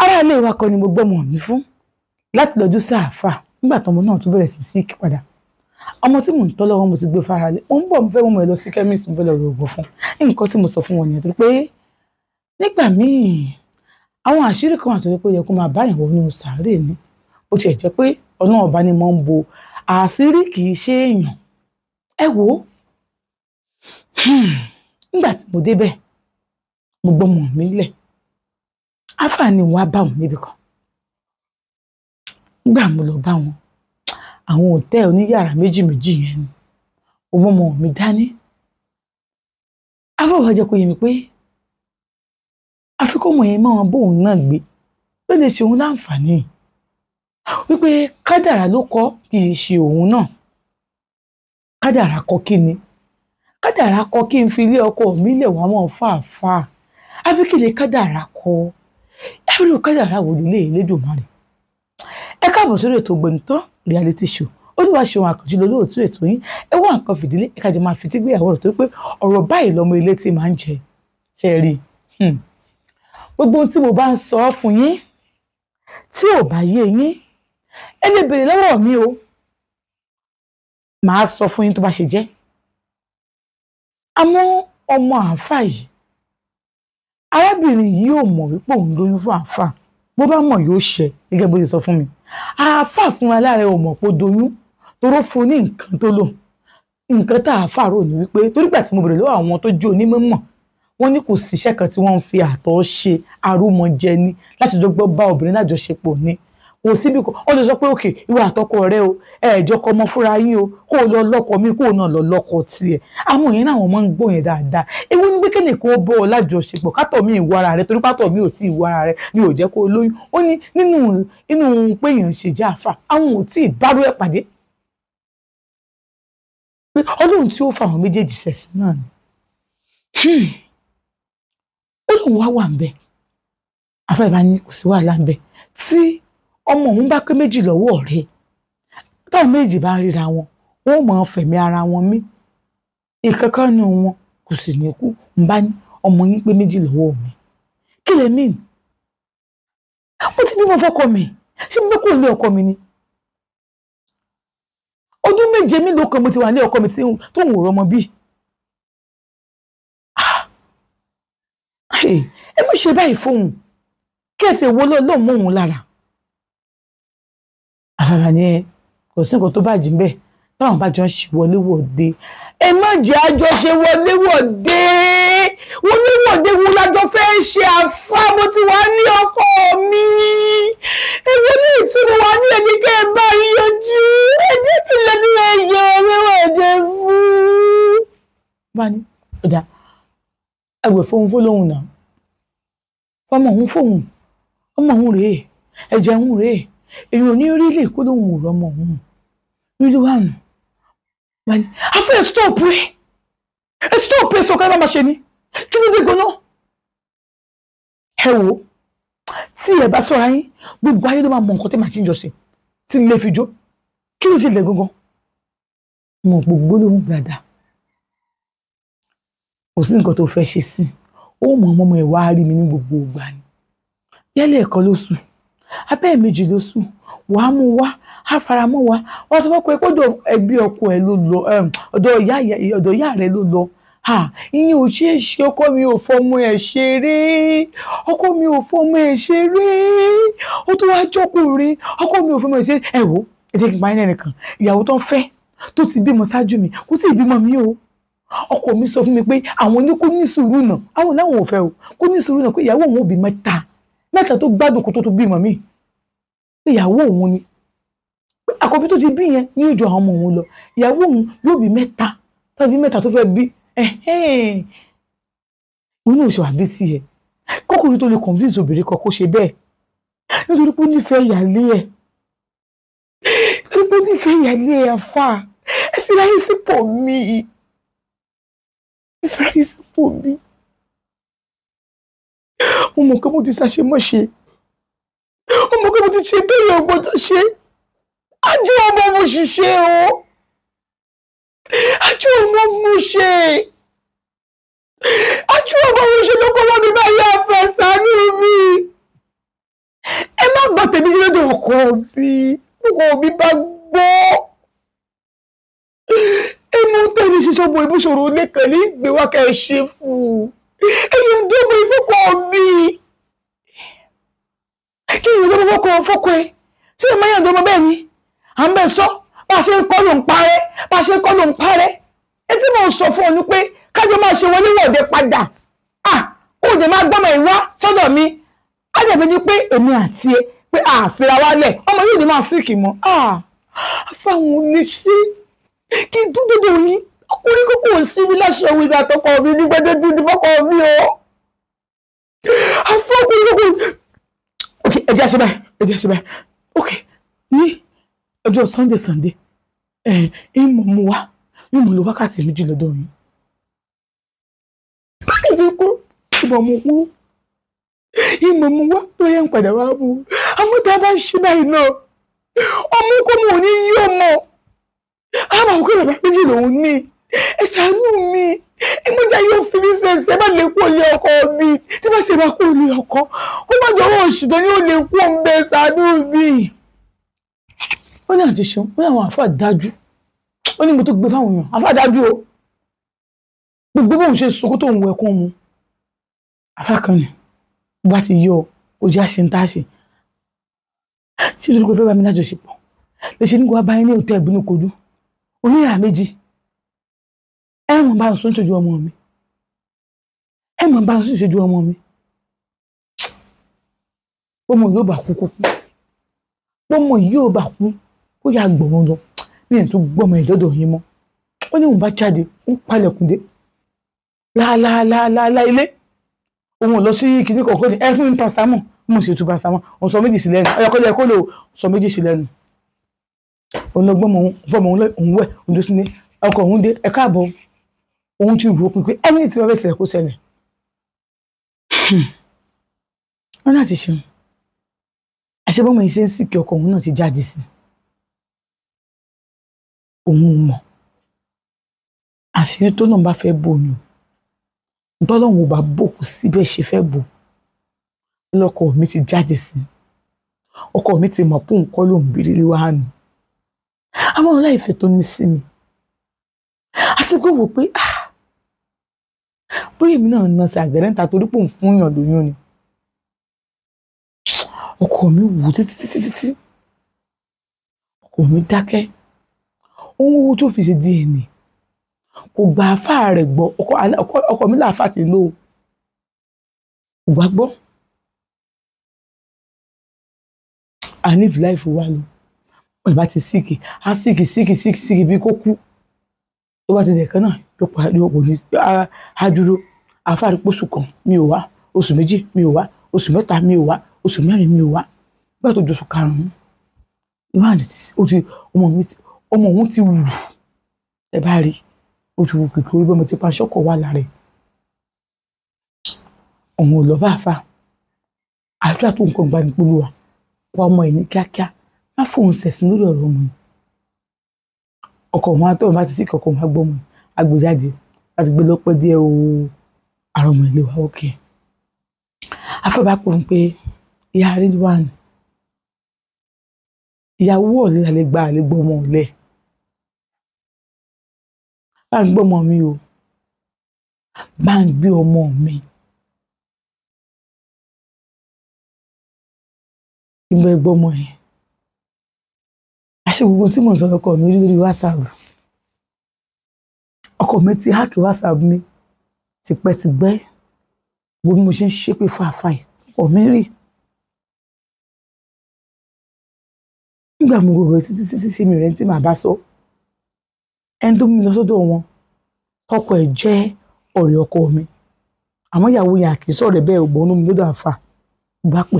ara ilé wa kan ni mo gbọ́mọ mi fún láti lọ́jú sí àáfà nígbà tọmọ náà tún bẹ̀rẹ̀ sí sick padà. Ọmọ tí mò ń tọ́ lọ́wọ́ mo ti gbé fara lé. Mo ń bọ̀ mo fẹ́ mú ẹ lọ sí chemist mo fẹ́ lọ ro oògùn fún. Nǹkan tí mo sọ fún wọn nìyẹn pé nígbà míì àwọn àṣírí kan àti pé ó yẹ kó máa bá ìyàwó nínú sàárè ni. Ó tiẹ̀ jẹ́ pé Ọlọ́run ọba ni mo ń bo àṣírí kì í ṣe èèyàn. Ẹ wò ó. Nígbà tí mo débẹ̀ mo gbọ́mọ mi lẹ̀. Àáfà ni wọ́n á bá wọn níbi kan. Nígbà mo lọ bá wọn àwọn hòtẹ́ẹ̀lì oníyàrá méjì yẹn ni ọmọ mi dání. Àáfà wa jẹ́ kó yé mi pé àfikún ọmọ yẹn máa bóun náà gbé ló lè ṣe òun láǹfààní wípé kádàrá ló kọ kì í ṣe òun náà. Kádàrá kọ kí ni? Kádàrá kọ kí n fi ilé ọkọ mi lè wá mọ́ fàáfàá àbí kí lè kádàrá kọ ẹrù kádàrá wò nílé Elédùmarè. Ẹ káàbọ̀ sórí ètò Ògbónitọ́ reality show. Olúwaṣeun Àkànjí lolóòtú ètò yín. Ẹ wá nǹkan fìdílé ẹ kájọ máa fi tí gbéyàwó rẹ̀ tó pé ọ̀rọ̀ báyìí lọmọ ilé tí máa ń jẹ. Ṣé rí gbogbo ohun tí mo bá ń sọ fún yín tí ò bá yé yín ẹ lè béèrè lọ́wọ́ mi o. Màá sọ fún yín tó bá ṣe jẹ́. Àmọ́ ọmọ àáfà yìí arábìnrin yìí ò mọ̀ wípé òun lóyún fún àáfà. Bó bá mọ̀ yóò ṣẹ gẹ́gẹ́ bó ṣe sọ fún mi. Àáfà fún aláàrẹ ò mọ̀ pé ó doyún toró fún ní nǹkan tó lò. Nǹkan tá àáfà rò ní wípé torí gbà tí mo bèrè lọ́wọ́ àwọn tó jẹ́ onímọ̀ wọ́n ní kò síṣẹ́ kan tí wọ́n ń fi àtọ̀ ṣe arúmọjẹ ni láti dọ́gbọ́n bá obìnrin lájọṣepọ̀ ni. Kò síbi kan ó lè sọ pé òkè ìwà àtọkọ rẹ o ẹ̀ẹ́jọ́ kọ́ ọmọ fúnra yín o kó o lọ lọ́kọ mi kó o náà lọ lọ́kọ tiẹ̀. Àwọn yẹn náà wọ́n máa ń gbọ́ yẹn dáadáa. Ewu ní pé kéde kó o bọ́ ọ lájọṣepọ̀ kátọ̀ mi ìwọ ara rẹ torí pátọ̀ mi ò tí ìwọ ara rẹ ni ò jẹ́ kó o lóyún. Ó ní nínú pé èèyàn ṣe jẹ́ àáfà àwọn ò tí ì bárú ẹ̀ pàdé. Pé Ọlọ́run tí ó fa àwọn méjèèjì ṣẹ̀sìn náà ni. Ó lóun wá wà ń bẹ̀. Àáfà ìbá ní kò sí wàhálà ń bẹ̀. Tí ọmọ òun bá pé méjì lọ́wọ́ rẹ̀ táwọn méjì bá ríra wọn wọ́n máa fẹ̀mí ara wọn mí. Ìkankan nínú wọn kò sì ní kú. Ń bá ní ọmọ yín pé méjì lọ́wọ́ mi. Kí lè mean? Mo ti bímọ fọ́kọ mi. Ṣé mo fẹ́ kó lé ọkọ mi ni? Ọdún méje mélòó kan mo ti wà ní ọkọ mi tó ń wòrọ̀ ọmọ bí. Ẹ má ṣe báyìí fóun. Kí ẹ sì wo lọ́ọ̀ mọ́ òun lára. Àfàrà ni ẹ kò sí nǹkan tó bá jí bẹ́ẹ̀ táwọn bá jọ ń ṣe wọléwọ̀de. Ẹ má jẹ́ àjọṣe wọléwọ̀de. Wọléwọ̀de wo lájọ fẹ́ ṣe àfà mo ti wà ní ọkọ mi. Èwo ní ìtumọ̀ wà ní ẹni kẹ́ ẹ bá yọjú. Ẹ jẹ́ kí lẹ́nu ẹ̀yẹ wọléwọ̀de fún. Bá ní ọ̀dà ẹgbẹ̀ fóun fólóhùn náà. Fọmọ òun fóun. Ọmọ òun rèé. Ẹ̀jẹ̀ òun rèé. Èèyàn ò ní rí lè kó lóhun ò rọmọ òun. Rírí wà nù. A fẹ́ stop ẹ. Ẹ stop ẹ sọ ká má máa ṣe ni. Kí ló dé gan-an? Ẹ wò ó. Tí ẹ bá sọ̀rọ̀ yín, gbogbo ayé ló máa mọ nǹkan tẹ́ máa ti ń jọ sí. Tí ilé fi jó. Kí ló ṣe lẹ̀ gangan? Mo gbogbo lóhun dáadáa. Kò sí nǹkan tó fẹ́ ṣe sí. Ó mọ ọmọ ẹ̀ wá rí mi ní gbogbo ìgbà ni. Yálẹ̀ ẹ̀kọ́ ló sùn. Abẹ́ méjì ló sùn wàá mú wá á fara mọ́ wa wọ́n sọ pé kódò ẹbí ọkọ ẹ̀ ló lọ ọ̀dọ̀ ìyá rẹ̀ ló lọ ìyẹn ò ṣeé ṣe ọkọ mi ò fọmọ ẹ̀ ṣeré ọkọ mi ò fọmọ ẹ̀ ṣeré ó tó wá jọkùnrin ọkọ mi ò fọmọ ẹ̀ ṣeré ẹ wò ẹ jẹ́ kí n pa ẹni nìkan ìyàwó tó ń fẹ́ tó ti bímọ ṣáájú mi kò sí ìbímọ mi o ọkọ mi sọ fún mi pé àwọn ní kó ní sùúrù náà àwọn láwọn ò fẹ́ o kó ní sùúrù náà pé ìyàwó òun ò bí mẹ́ta tó gbádùn kó tó bímọ mi ìyàwó òun ni àkọ́bí tó ti bí yẹn ní ojú àwọn ọmọ òun lọ ìyàwó òun yóò bí mẹ́ta tàbí mẹ́ta tó fẹ́ bí òun náà ṣe wà bí tiẹ̀ kọ́kùnrin tó lè convince obìnrin kan kó ṣe bẹ́ẹ̀ nítorí pé ó nífẹ̀ẹ́ ìyálé ẹ̀ nítorí pé ó nífẹ̀ẹ́ ìyálé ẹ̀ àfà ẹ fi ráyè sípò mi ẹ fi ráyè sípò mi mo mọ̀ pé mo ti ṣàṣemọ́ṣe mo mọ̀ pé mo ti ṣe bẹ́ẹ̀ ọgbọ́n tó ṣe àjọ ọmọ mo ṣiṣẹ́ o àjọ ọmọ mo ṣe àjọ ọmọ mo ṣe ló kọ́ wọ́n mi bá yá àfẹ́ sánú mi ọkọ mi bá gbọ́ ẹnu tẹ́lẹ̀ ṣe sọ́mọ ìbúṣòro lẹ́kàn ní ìgbé wá ká ẹ ṣe fún ẹ̀yìn ìdógbò ìfọ́kọ̀ mi kí ni ìdógbò fọ́kọ̀ ẹ tí ẹ máa yàn dọ́mọ bẹ́ẹ̀ ni à ń bẹ̀ sọ bá a ṣe ń kọ́ ló ń parẹ́ ẹ tí mo sọ fún ọ ni pé kájọ máa ṣe wọléwọ̀de padà kó o dẹ̀ máa gbọ́mọ ìwá sọ́dọ̀ mi á dẹ̀ bí ní pé èmi àti ẹ pé àfẹ́ra wálẹ̀ ọmọ yóò ní máa síkì mọ́ fáwọn oníṣẹ́ kí n dúdú dò yín ọkùnrin kókó sí mi láṣọ ìwé ìgbà tọkọ mi ní gbẹdẹdú ní fọkọ mi o afọkùnrin kókó ok ẹ jẹ́ àṣẹ báyìí ok ní ọjọ́ sunday ìmọ̀ mu wá yóò mú lo wákàtí méjì lọ́dọ̀ yín wákàtí kú ìmọ̀ mu kú ìmọ̀ mu wá tó yẹ ń padà wá mú àmọ́ tá a bá ń ṣe báyìí náà ọmọ kó mo ní yí ọmọ àmọ́ àwọn kọ́nà bá méjì lòun ní ẹ ṣàánú mi ìmọ̀jà yóò fi mí ṣẹ̀ṣẹ̀ má lè kú olè ọkọ mi tí bá ṣe bá kú olè ọkọ ó má jọ̀wọ́ òṣìṣẹ́ ni ó lè kú ọmọbẹ ṣàánú mi. ó ní àti ṣan ó ní àwọn àfáà dájú ó ní mo tó gbé fáwọn èèyàn àfáà dájú o gbogbo bóun ṣe sunkún tó ń wọ ẹkún mu àfáà kan ni bá ti yọ ojú àṣẹ ń táṣe ṣé lórí kò fẹ́ bá mi lájọṣepọ̀ lè ṣe ní kó wá báyìí ní òtẹ́ ìbínú kojú oníyàrá méjì ẹ mọ̀ bá ń sún ṣojú ọmọ mi ọmọ yóò bá kú kó kú ọmọ yóò bá kú kó yà gbọ̀rọ̀ lọ bí ẹ̀ tún gbọ́mọ ìdọ́dọ̀ yín mọ́ ó ní òun bá jáde ń palẹ̀kùn dé láàláàláàlá ilé òun lọ sí kìíní kọ̀ọ̀kan ní ẹ fún mi pàṣámọ̀ mo sì tún pàṣámọ̀ òun sọ méjì sí lẹ́nu ọyọkọ́lẹ̀ kó lè sọ méjì sí lẹ́nu ọlọ́gbọ́n fọmọ òun wẹ̀ òun tó súnlé ọkọ̀ òun dé ẹ káàbọ̀ òun ti rò ó pé ẹni tí wọ́n fẹ́ ṣẹlẹ̀ kó ṣẹlẹ̀ wọ́n láti ṣeun àṣebọ́mọ yìí ṣe ń sìnkì ọkọ̀ òun náà ti jáde sí òun mọ̀ àṣírí tó náà bá fẹ́ bò ní tọ́lọ́hun ò bá bò kò síbẹ̀ ṣe fẹ́ bò lọ́kọ̀ mi ti jáde sí ọkọ mi ti mọ̀ pé òun kọ́ lòun bí lílé wá nù àwọn ọláìfẹ́ tó ní sí mi àti pé wò pé bóyá èmi náà na sí àgbẹ̀rẹ̀ níta torí pé òun fún yàn lóyún ni ọkọ mi wù títí ọkọ mi dákẹ́ òun owó tó fi ṣe DNA kò gba afá rẹ̀ gbọ́ ọkọ mi láàfà tí lò kò gbà gbọ́ I live life wa lọ ìbá ti síkì á síkì bí kó kú tó bá ti dẹ̀kan náà yóò parí ọkọ̀ ní àdúró àfáàrí pósù kan mi ò wá oṣù méjì mi ò wá oṣù mẹ́ta mi ò wá oṣù mẹ́rin mi ò wá nígbà tó jọṣù karùn-ún ìwádìí ọmọ òun ti wù ẹ bá rí ó ti wù kìkì orí bọ́mọ tí panṣọ́kọ̀ wà lára ẹ̀ òun ò lọ bá àfà àdúrà tó nǹkan gba nípolú wa wá ọmọ ẹ̀ ní kíákíá má fóun ṣẹ̀sìn lórí ọ̀rọ̀ ọmọ yìí ọkọ̀ wọn àtọ́ bá ti sí ọkọ̀ wọn gbọ́mọ agbèjáde láti gbé lọ́pẹ́ díẹ̀ o àrọ̀ ọmọ ilé wa òkè afẹ́bá pọ̀ ń pé ìyá Ridwan ìyàwó ọ̀lẹ́ la lè gba àlégbọ́ ọmọ ọ̀lẹ́ bá ń gbọ́mọ mi o bá ń gbé ọmọ mi ìgbà ẹgbọ́mọ ẹ̀ àṣẹ gbogbo tí mò ń sọ ọkọ mi lórí WhatsApp ọkọ mi ti háàkì WhatsApp mi tipẹ́tipẹ́ wo bí mo ṣe ń ṣépè fàáfàá ọkọ mi rí nígbà mo rò títí mi rẹ̀ tí màá bá sọ ẹni tó mú mi lọ sọ́dọ̀ wọn tọkọ ẹ̀ jẹ́ ọ̀rẹ́ ọkọ mi àmọ́ ìyàwó yẹn kì í sọ̀rọ̀ bẹ́ẹ̀ ò gbọ́nú mi lọ́dọ̀ àfà bá pè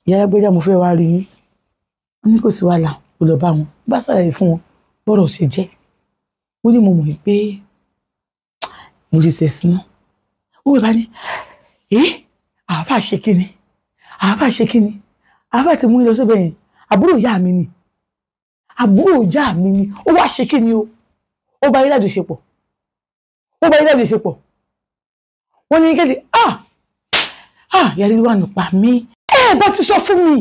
ìyá ẹgbẹ́jà mo fẹ́ wá rí yín wọ́n ní kò sí wàhálà kò lọ bá wọn bá ṣàlàyé fún wọn bọ́rọ̀ ṣe jẹ́ wọ́n ní mo mọ̀ pé mo ti ṣẹ̀sìn náà wọ́n bá ní àáfà ṣe kíni àáfà ti mú ilé ọsẹ bẹ́ẹ̀ yẹn àbúrò ìyá mi ni ó wá ṣe kíni o ó bá yín lájọṣepọ̀ wọ́n ní kéde ìyá Ridwan pa mí bá tún sọ fún mi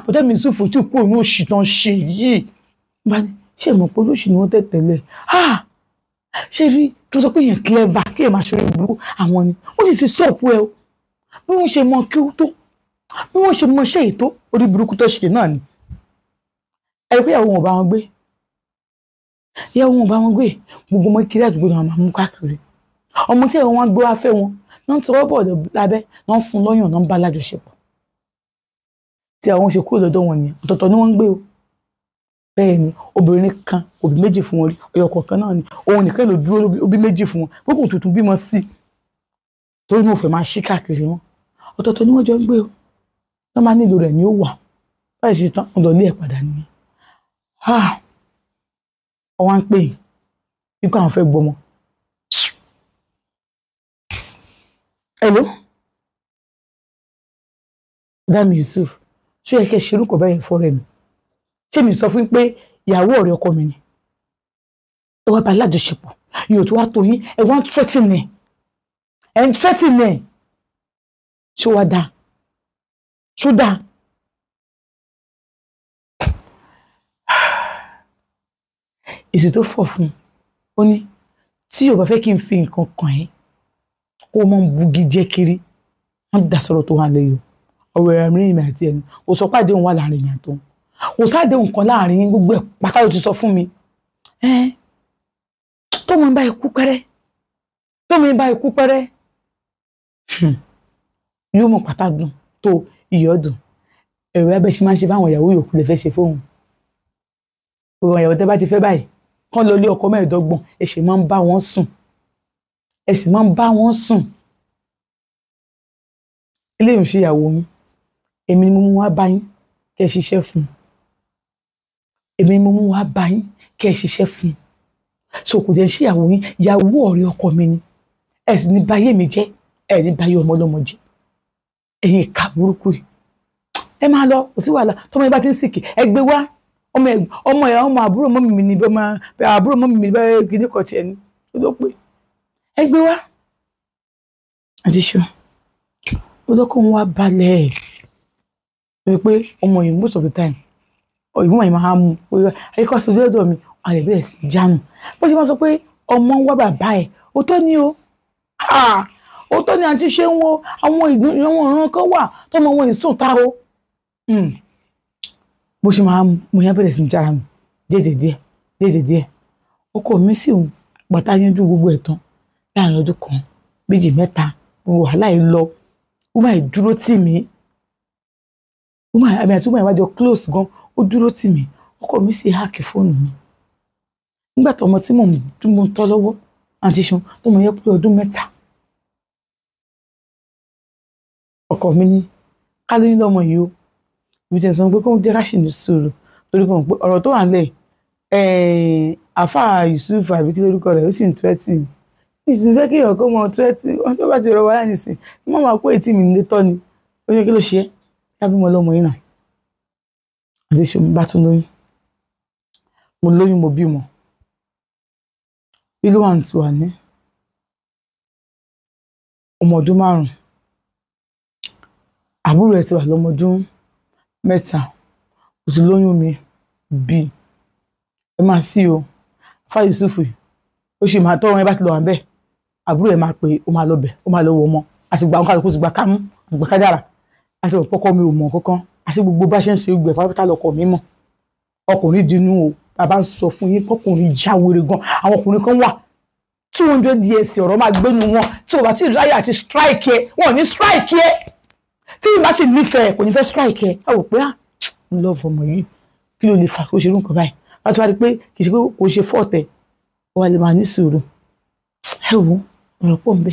bọ́dá mi Yusuf tí kú òun òṣì tán ṣe yìí bá ní ṣe mọ̀ pé olóṣì ni wọ́n tẹ̀tẹ̀lẹ̀ ṣe rí tó sọ pé yẹn clever kí ẹ máa ṣe orí burú àwọn ni ó sì ti stop ẹ o bí wọ́n ṣe mọ kí ó tó bí wọ́n ṣe mọ ṣe ètò orí burúkú tó ṣe náà ni ẹ pé ìyàwó wọn bá wọn gbé gbogbo ọmọ kiri àdúgbò náà máa mú káàkiri ọmọ tí ẹ̀rọ wọn gbé wá fẹ́ wọn náà ti rọ́bọ̀ lábẹ́ náà fún lọ́yàn náà ń bá lájọṣepọ̀ tí àwọn ṣe kúrò lọ́dọ̀ wọn nìyẹn ọ̀tọ̀ọ̀tọ̀ ni wọ́n ń gbé o bẹ́ẹ̀ ni obìnrin kan òbí méjì fún wọn rí ọyọ kọ̀ọ̀kan náà ni òun nìkan ló dúró òbí méjì fún wọn pé kò tuntun bímọ sí torí ní òfin máa ṣí káàkiri wọn ọ̀tọ̀ọ̀tọ̀ ni wọ́n jọ ń gbé o wọ́n máa nílò rẹ̀ ní ó wà báyìí ṣe tán ọ̀dọ̀ ilé ẹ̀ padà nìyẹn ọwọ́ ń pè é wípé àwọn fẹ́ gbọmọ. Hello Dami Yusuf ṣé yẹ kẹ́ ṣe irúkọ bẹ́ẹ̀ fọ́rẹ́ mi ṣé mi sọ fún pé ìyàwó ọ̀rẹ́ ọkọ mi ni ẹ wá bá alájọṣepọ̀ yóò tó wá tó yín ẹ wá ń threatening ṣó wá dáa ṣó dáa èsì tó fọ̀ fún ó ní tí o bá fẹ́ kí n fi nǹkan kàn ẹ́ kó mọ́ ń bugi jẹ́ kiri wọ́n dá sọ̀rọ̀ tó wà lẹ́yìn ọ̀rọ̀ ẹ̀rọ mìíràn àti ẹni kò sọ pé àdéhùn wà láàrin ìyàn tó kò sáàdéhùn kan láàrin yín gbogbo ẹ̀ pátá ló ti sọ fún mi tó mọ̀ ń bá ikú pẹ́rẹ́ yóò mọ̀ pátá dùn tó iyọ̀ dùn ẹ̀rọ abẹ́ ṣe máa ń ṣe fáwọn ìyàwó yòókù lè fẹ́ ṣe fóun òun ìyàwó tẹ́ bá ti fẹ́ báyìí kán lọ lé ọkọ mẹ́ẹ̀ẹ́dọ́gbọ̀n ẹ sì máa ń bá wọn sùn eléyìí ń ṣe ìyàwó yín èmi ni mo mú wá bá yín kẹ́ ẹ ṣiṣẹ́ fún so kò jẹ́ sí ìyàwó yín ìyàwó ọ̀rẹ́ ọkọ mi ni ẹ sì ní báyé mi jẹ́ ẹ ní báyé ọmọ ọlọ́mọ jẹ́ ẹ̀yin ìka burúkú yìí ẹ máa lọ kò sí wàhálà tọmọ yẹn bá ti ń sìkì ẹ gbé wá ọmọ àbúrò mọ́mì mi ni àbúrò mọ́mì mi bẹ́ẹ̀ gidi kọ̀ tiẹ̀ ni ló pé ẹ gbé wá àti ṣọ olókùn wa balẹ̀ pé ọmọ yìí most of the time ìwọ̀n yìí máa mú ayíkọ́ sí ọdọ̀ mi àlẹ́ bẹ̀rẹ̀ sí jánu bó ṣe máa sọ pé ọmọ ń wá bàbá ẹ̀ òótọ́ ni o òótọ́ ni àti ṣe ń wo àwọn ìran kan wà tọmọ wọn ìsùn tá o bó ṣe máa mú yẹn bẹ̀rẹ̀ sí jára mi díẹ̀ ọkọ mi sì ń pàtà yanjú gbogbo ẹ̀ tán láàrin ọdún kan méjì mẹ́ta wàhálà yìí lọ ó máa dúró tì mí àmì àti ọmọ ìwájọ close gan ó dúró tì mí ọkọ mi sì háàkì fóònù mi nígbà tó ọmọ tí mò ń tọ́ lọ́wọ́ àti ṣan tó mọ̀ yẹ pé ọdún 3 ọkọ mi ní ká ló ní lọ́mọ yìí ó ibi tí ẹ sọ pé kó jẹ́ ká ṣì ní sùúrù torí kan pé ọ̀rọ̀ tó wà nílẹ̀ àfáà Yusuf àbí kí lórúkọ rẹ̀ ó sì ń tẹ́tì ìsìn fẹ́ kí ọkọ mọ tẹ́tì wọn tó bá ti rọ wáyà nìsín wọ́n máa pé ètí mi nílé tọ́ ni ó yẹ kí ló ṣe é lábí mo lọ́mọ yìí náà àti ṣe mo bá tún lóyún mo bímọ bí ló wà ní tiwa ní ọmọ ọdún 5 àbúrò ẹ̀ ti wà lọ́mọ ọdún 3 kò ti lóyún mi bí ẹ máa sí o Àfáà Yusuf ó ṣe máa tọ́ wọn ẹ bá ti lọ wà bẹ́ẹ̀ àbúrò ẹ̀ máa pé ó máa lọ bẹ̀ ó máa lọ wọ ọmọ àti gba nǹkan àlùkò ti gba kámú àgbà kájára àti ọ̀pọ̀kọ mi ò mọ̀ kankan àti gbogbo bá ṣe ń ṣe gbẹ̀ pátápátá lọkọ mi mọ̀ ọkùnrin dínú o bàbá ń sọ fún yín kọkùnrin jáwèrè gan àwọn ọkùnrin kan wà 200 years ọ̀rọ̀ máa gbénu wọn tí o bá ti ráyè àti strike ẹ wọn ò ní strike ẹ tí ìbá sì nífẹ̀ẹ́ kò ní fẹ́ strike ẹ ẹ wò pé love ọmọ yìí kí ló lè fà kó ṣe irú nǹkan báyìí wọ́n ti wá rí pé kì í ṣe pé kò ṣe fọ́ọ̀tẹ̀ wọ́n lè máa ní sùúrù ẹ wò ọ̀rọ̀ pọ̀ ń bẹ.